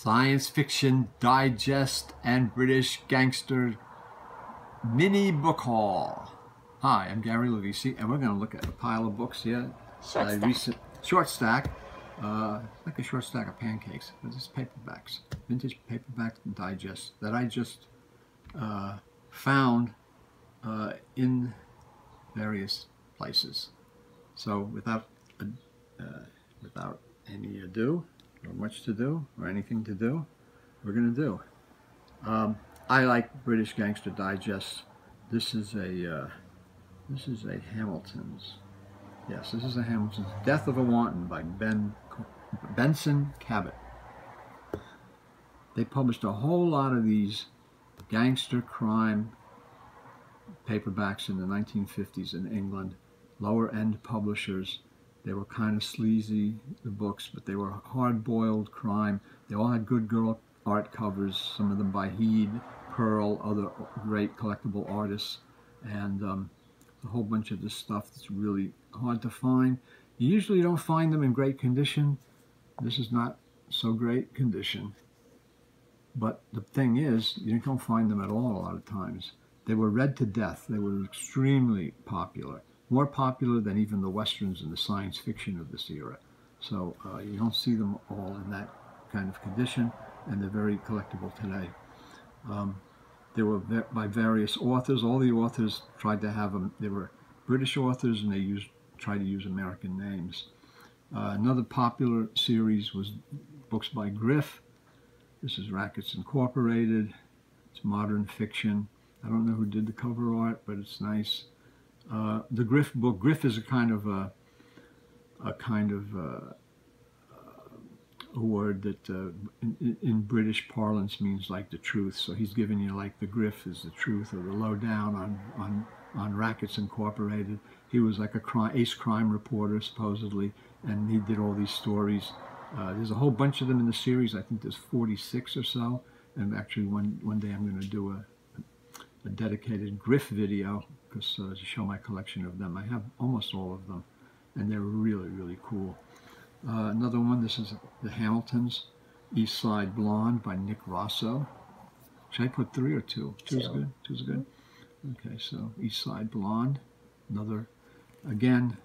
Science Fiction Digest and British Gangster Mini Book Haul. Hi, I'm Gary Levisi, and we're going to look at a pile of books here. Short stack. Like a short stack of pancakes. But it's paperbacks, vintage paperbacks and digests that I just found in various places. So without any ado, or much to do, or anything to do, we're going to do. I like British Gangster Digest. This is a Hamilton's. Yes, this is a Hamilton's. Death of a Wanton by Benson Cabot. They published a whole lot of these gangster crime paperbacks in the 1950s in England. Lower end publishers. They were kind of sleazy, the books, but they were hard-boiled crime. They all had good girl art covers, some of them by Heed, Pearl, other great collectible artists, and a whole bunch of this stuff that's really hard to find. You usually don't find them in great condition. This is not so great condition. But the thing is, you don't find them at all a lot of times. They were read to death. They were extremely popular. More popular than even the westerns and the science fiction of this era. So you don't see them all in that kind of condition, and they're very collectible today. They were by various authors. All the authors tried to have them. They were British authors, and they tried to use American names. Another popular series was books by Griff. This is Rackets Incorporated. It's modern fiction. I don't know who did the cover art, but it's nice. The Griff book. Griff is a kind of a word that in British parlance means like the truth. So he's giving you like the Griff is the truth, or the lowdown on Rackets Incorporated. He was like a ace crime reporter supposedly, and he did all these stories. There's a whole bunch of them in the series. I think there's 46 or so. And actually, one day I'm going to do a dedicated Griff video, because to show my collection of them. I have almost all of them, and they're really, really cool. Another one, this is the Hamiltons, East Side Blonde by Nick Rosso. Should I put 3 or 2? 2 is good? 2 is good? Okay, so East Side Blonde. Another, again,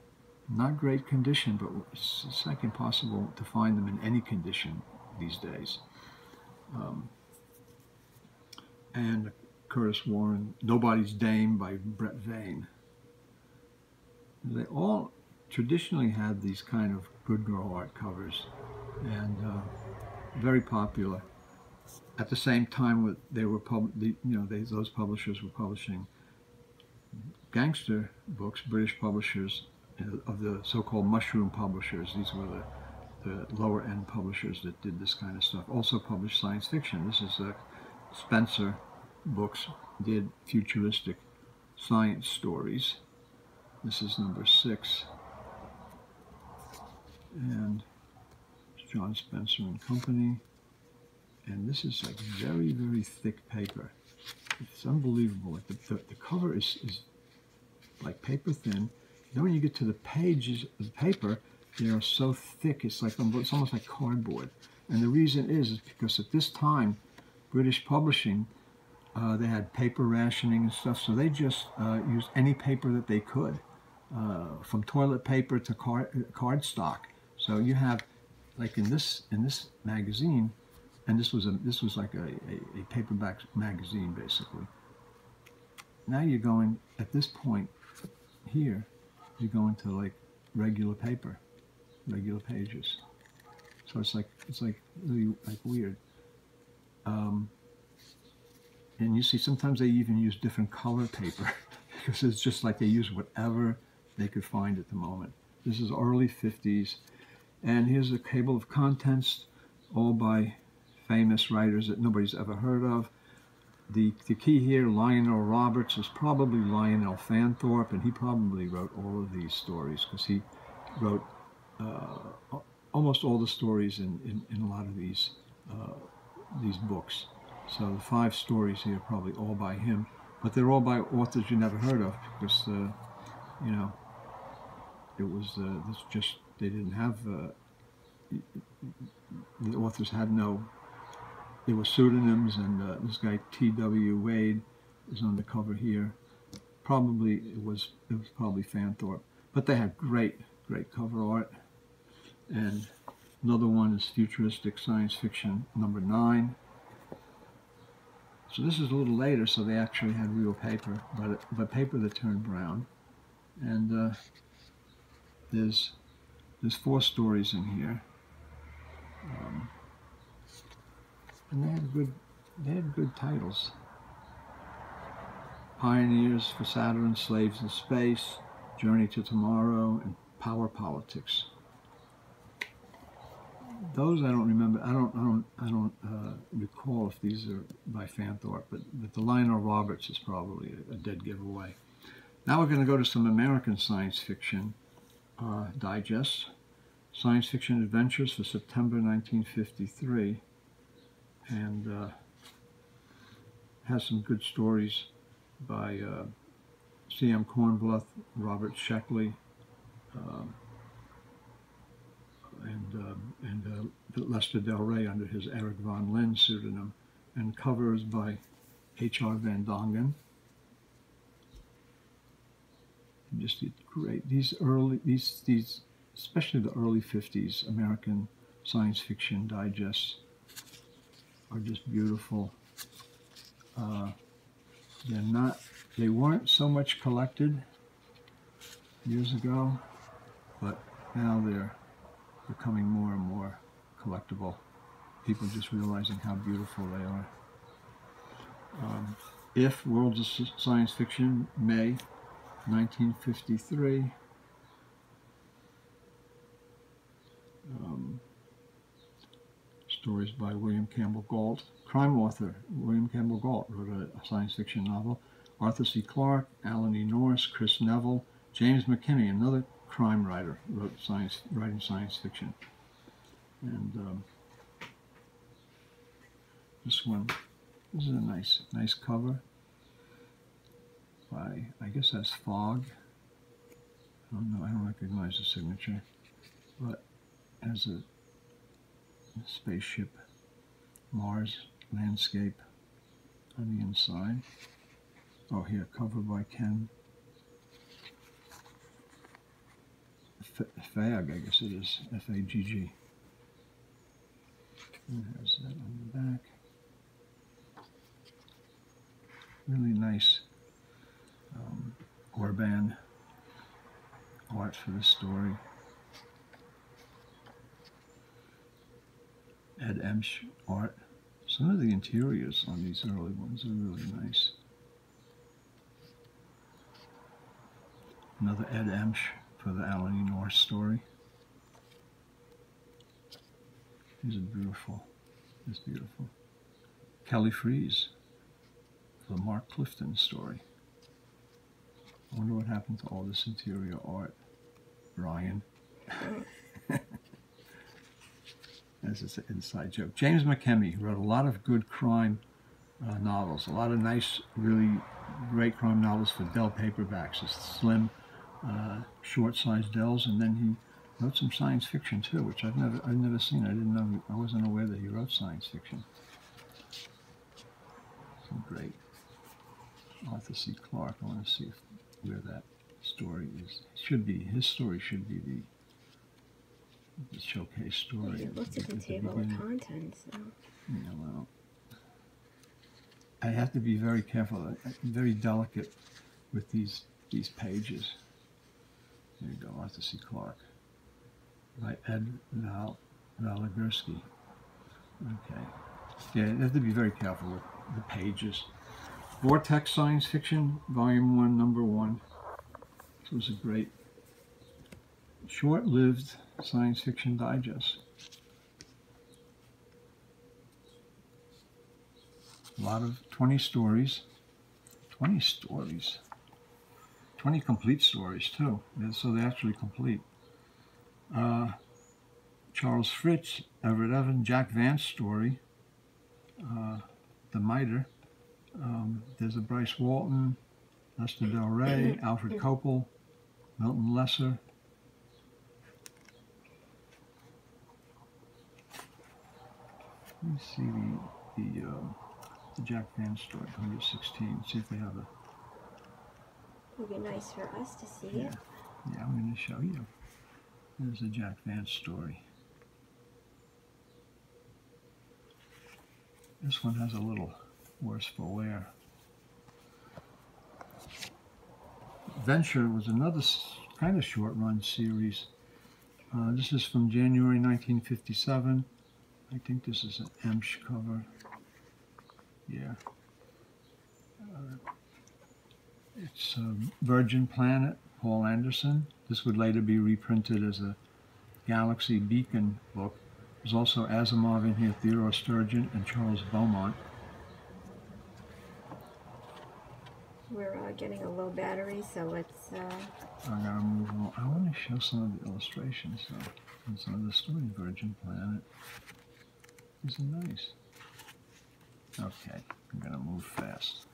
not great condition, but it's like impossible to find them in any condition these days. And Curtis Warren, Nobody's Dame by Brett Vane. They all traditionally had these kind of good girl art covers, and very popular. At the same time, they were those publishers were publishing gangster books. British publishers of the so-called mushroom publishers. These were the lower end publishers that did this kind of stuff. Also published science fiction. This is Spencer Books did futuristic science stories. This is number 6, and it's John Spencer and Company, and this is like very, very thick paper. It's unbelievable. Like the cover is like paper thin. Then when you get to the pages of the paper, they are so thick. It's almost like cardboard. And the reason is because at this time, British publishing, they had paper rationing and stuff, so they just used any paper that they could, from toilet paper to cardstock. So you have, like in this magazine, and this was like a paperback magazine basically. Now you're going, at this point here, you're going to like regular paper, regular pages. So it's like really like weird. And you see, sometimes they even use different color paper because it's just like they use whatever they could find at the moment. This is early 50s. And here's a table of contents, all by famous writers that nobody's ever heard of. The key here, Lionel Roberts, is probably Lionel Fanthorpe, and he probably wrote all of these stories because he wrote almost all the stories in a lot of these books. So the 5 stories here are probably all by him, but they're all by authors you never heard of because, you know, it was they didn't have the authors had no There were pseudonyms, and this guy T.W. Wade is on the cover here. Probably it was probably Fanthorpe, but they had great cover art. And another one is Futuristic Science Fiction #9. So this is a little later, so they actually had real paper, but paper that turned brown. And there's 4 stories in here, and they had good titles. Pioneers for Saturn, Slaves in Space, Journey to Tomorrow, and Power Politics. Those I don't remember. I don't recall if these are by Fanthorpe, but the Lionel Roberts is probably a dead giveaway. Now we're going to go to some American science fiction digests. Science Fiction Adventures for September 1953, and has some good stories by C.M. Kornbluth, Robert Sheckley, and Lester Del Rey under his Eric Von Linn pseudonym, and covers by H.R. Van Dongen. And just great. These especially the early 50s American science fiction digests are just beautiful. They weren't so much collected years ago, but now they're becoming more and more collectible. People just realizing how beautiful they are. If Worlds of Science Fiction, May 1953. Stories by William Campbell Galt. Crime author William Campbell Galt wrote a science fiction novel. Arthur C. Clarke, Alan E. Norse, Chris Neville, James McKinney, another crime writer, writing science fiction. And this is a nice cover by, I guess that's Fogg. I don't know, I don't recognize the signature, but as a spaceship, Mars landscape on the inside. Oh, here, cover by Ken Fagg, I guess it is, F-A-G-G. And there's that on the back. Really nice Orban art for this story. Ed Emsch art. Some of the interiors on these early ones are really nice. Another Ed Emsch for the Alan E. Norse story. These are beautiful. It's beautiful. Kelly Freas for the Mark Clifton story. I wonder what happened to all this interior art. Brian. As an inside joke. James McKinney wrote a lot of good crime novels, a lot of nice, really great crime novels for Dell paperbacks, just slim, short-sized Dells, and then he wrote some science fiction too, which I've never seen. I didn't know, I wasn't aware that he wrote science fiction. Some great Arthur C. Clarke. I want to see where that story is. His story should be the showcase story. It looks at the table of contents, though. Yeah, well, I have to be very careful, very delicate with these pages. There you go, Arthur C. Clarke, by Ed Valigorsky. Okay, yeah, you have to be very careful with the pages. Vortex Science Fiction, Volume 1, Number 1. This was a great, short-lived science fiction digest. A lot of 20 stories. 20 stories. 20 complete stories, too. So they're actually complete. Charles Fritz, Everett Evans, Jack Vance story. The Miter. There's a Bryce Walton, Lester Del Rey, Alfred Kopel, Milton Lesser. Let me see the Jack Vance story, 116. See if they have a... It would be nice for us to see Yeah, it. yeah, I'm going to show you. There's the Jack Vance story. This one has a little worse for wear. Venture was another kind of short-run series. This is from January 1957. I think this is an Emsh cover. Yeah. It's Virgin Planet, Paul Anderson. This would later be reprinted as a Galaxy Beacon book. There's also Asimov in here, Theodore Sturgeon, and Charles Beaumont. We're getting a low battery, so let's... I gotta move on. I want to show some of the illustrations, though, and some of the story. Virgin Planet. These are nice. Okay, I'm gonna move fast.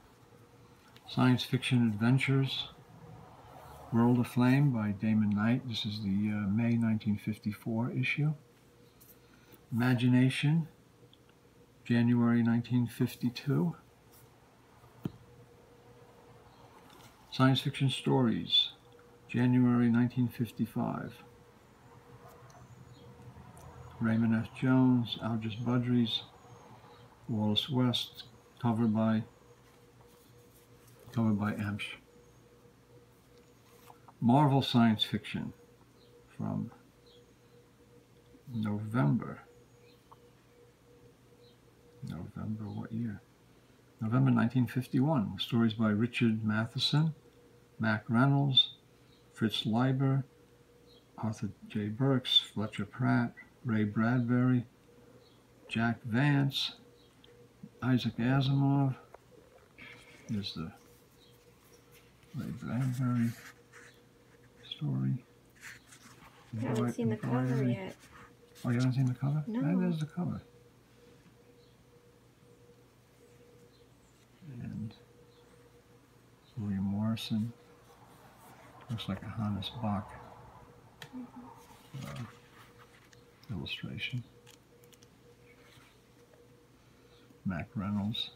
Science Fiction Adventures, World Aflame by Damon Knight. This is the May 1954 issue. Imagination, January 1952. Science Fiction Stories, January 1955. Raymond F. Jones, Algis Budrys, Wallace West, covered by Emsh. Marvel Science Fiction from November what year? November 1951. Stories by Richard Matheson, Mac Reynolds, Fritz Leiber, Arthur J. Burks, Fletcher Pratt, Ray Bradbury, Jack Vance, Isaac Asimov. Here's the Ray Bradbury story. I haven't seen the cover yet. Oh, you haven't seen the cover? No. And there's the cover. And William Morrison. Looks like a Hannes Bach illustration. Mac Reynolds.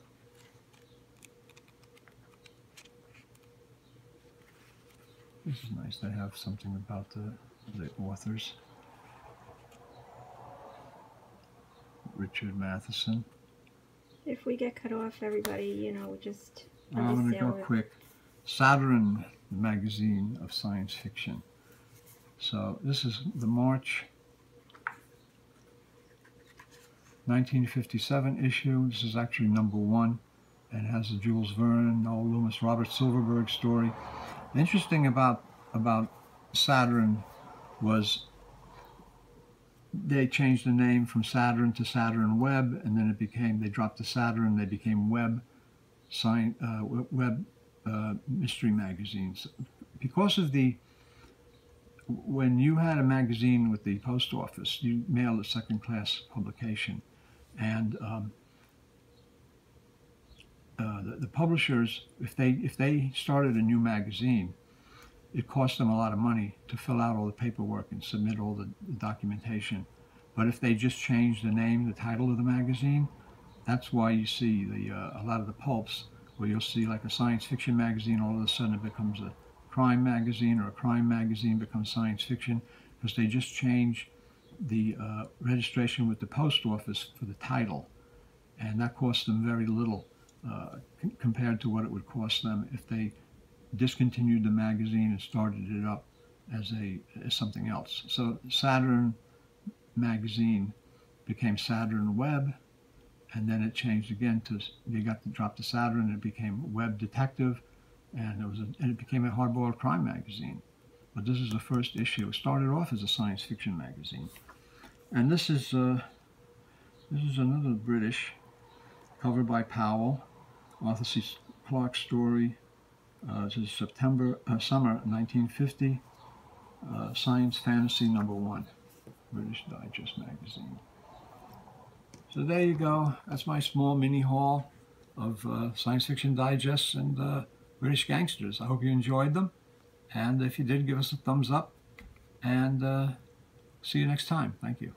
This is nice. They have something about the authors. Richard Matheson. If we get cut off, everybody, you know, just I'm going to go quick. Saturn magazine of science fiction. So this is the March 1957 issue. This is actually #1 and has the Jules Verne, Noel Loomis, Robert Silverberg story. Interesting about Saturn was they changed the name from Saturn to Saturn Web, and then they dropped the Saturn, they became Web mystery magazines. Because of when you had a magazine with the post office, you mailed a second-class publication, and the publishers, if they started a new magazine, it cost them a lot of money to fill out all the paperwork and submit all the documentation. But if they just changed the name, the title of the magazine, that's why you see a lot of the pulps, where you'll see like a science fiction magazine, all of a sudden it becomes a crime magazine, or a crime magazine becomes science fiction, because they just change the registration with the post office for the title. And that cost them very little compared to what it would cost them if they discontinued the magazine and started it up as something else. So Saturn magazine became Saturn Web, and then it changed again to, they got to drop the Saturn, and it became Web Detective, and it became a hardboiled crime magazine. But this is the first issue. It started off as a science fiction magazine, and this is another British, covered by Powell, Arthur C. Clarke story. This is summer 1950, Science Fantasy #1, British Digest magazine. So there you go. That's my small mini haul of science fiction digests and British gangsters. I hope you enjoyed them, and if you did, give us a thumbs up, and see you next time. Thank you.